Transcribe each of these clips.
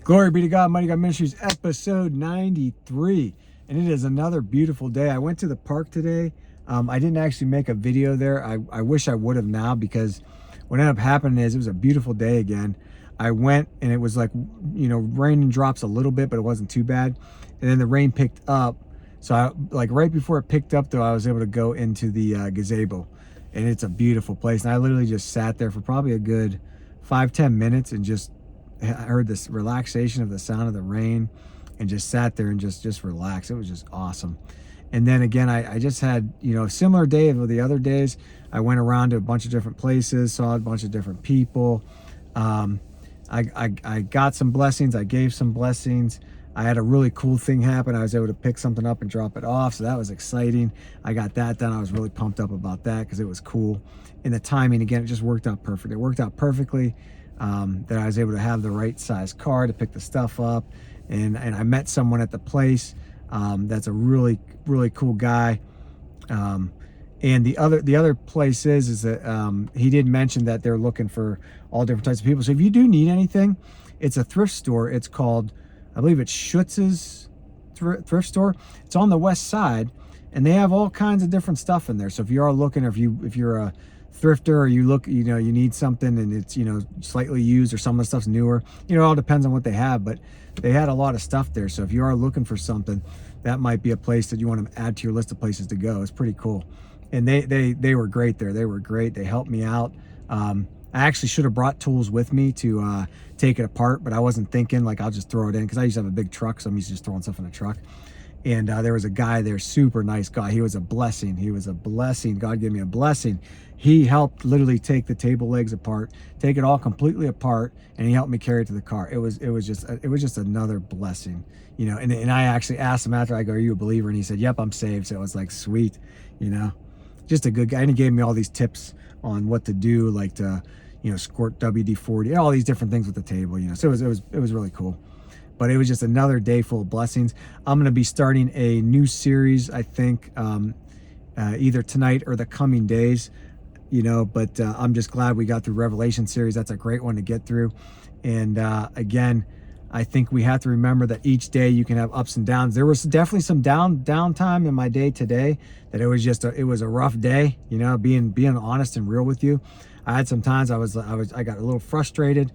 Glory be to God, Mighty God Ministries, episode 93. And it is another beautiful day. I went to the park today. I didn't actually make a video there. I wish I would have now, because what ended up happening is it was a beautiful day again. I went and it was like, rain and drops a little bit, but it wasn't too bad. And then the rain picked up. So right before it picked up though, I was able to go into the gazebo, and it's a beautiful place. And I literally just sat there for probably a good 5-10 minutes and just heard this relaxation of the sound of the rain, and just sat there and just relaxed. It was just awesome. And then again, I just had, a similar day of the other days. I went around to a bunch of different places, saw a bunch of different people. I got some blessings. I gave some blessings. I had a really cool thing happen. I was able to pick something up and drop it off, so that was exciting. I got that done. I was really pumped up about that because it was cool. And the timing, again, it just worked out perfect. It worked out perfectly. That I was able to have the right size car to pick the stuff up, and I met someone at the place that's a really cool guy. And the other place is that he did mention that they're looking for all different types of people. So if you do need anything, it's a thrift store. It's called, I believe it's Schutz's thrift store. It's on the west side, and they have all kinds of different stuff in there. So if you are looking, or if you're a thrifter, or you look, you need something and it's, slightly used, or some of the stuff's newer, it all depends on what they have, but they had a lot of stuff there. So if you are looking for something, that might be a place that you want to add to your list of places to go. It's pretty cool. And they were great there. They were great. They helped me out. I actually should have brought tools with me to take it apart, but I wasn't thinking, like, I'll just throw it in, because I used to have a big truck, so I'm used to just throwing stuff in a truck. And there was a guy there, super nice guy. He was a blessing. He was a blessing. God gave me a blessing. He helped literally take the table legs apart, take it all completely apart, and he helped me carry it to the car. It was just another blessing, And I actually asked him after, I go, "Are you a believer?" And he said, "Yep, I'm saved." So it was like, sweet, just a good guy. And he gave me all these tips on what to do, like to, squirt WD-40, all these different things with the table, So it was really cool. But it was just another day full of blessings. I'm going to be starting a new series, I think, either tonight or the coming days, but I'm just glad we got through Revelation series. That's a great one to get through. And again, I think we have to remember that each day you can have ups and downs. There was definitely some downtime in my day today, that it was just it was a rough day, being honest and real with you. I had some times I got a little frustrated.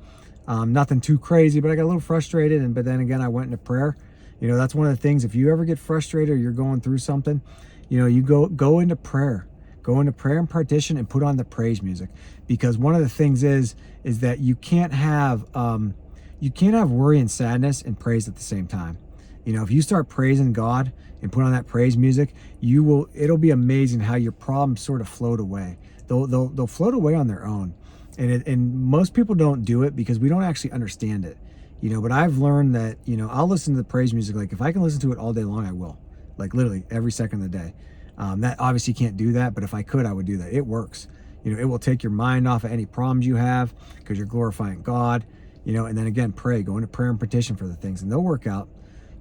Nothing too crazy, but I got a little frustrated. But then again, I went into prayer. That's one of the things. If you ever get frustrated, or you're going through something, you go into prayer. Go into prayer and partition, and put on the praise music. Because one of the things is that you can't have worry and sadness and praise at the same time. If you start praising God and put on that praise music, it'll be amazing how your problems sort of float away. They'll float away on their own. And most people don't do it because we don't actually understand it, but I've learned that, I'll listen to the praise music. Like, if I can listen to it all day long, I will, like literally every second of the day. That obviously can't do that, but if I could, I would do that. It works. It will take your mind off of any problems you have, because you're glorifying God, and then again, go into prayer and petition for the things, and they'll work out.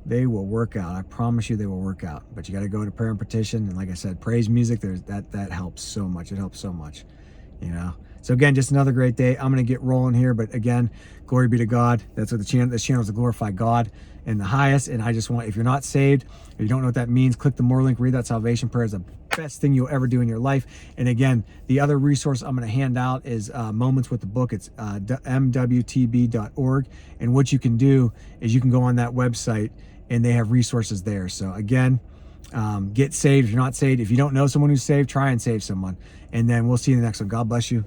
They will work out. I promise you, they will work out. But you got to go to prayer and petition. And like I said, praise music, that helps so much. It helps so much, So again, just another great day. I'm going to get rolling here, but again, glory be to God. That's what this channel is, to glorify God in the highest. And I just want, if you're not saved, or you don't know what that means, click the more link, read that salvation prayer. Is the best thing you'll ever do in your life. And again, the other resource I'm going to hand out is Moments with the Book. It's mwtb.org. And what you can do is you can go on that website, and they have resources there. So again, get saved if you're not saved. If you don't know someone who's saved, try and save someone. And then we'll see you in the next one. God bless you.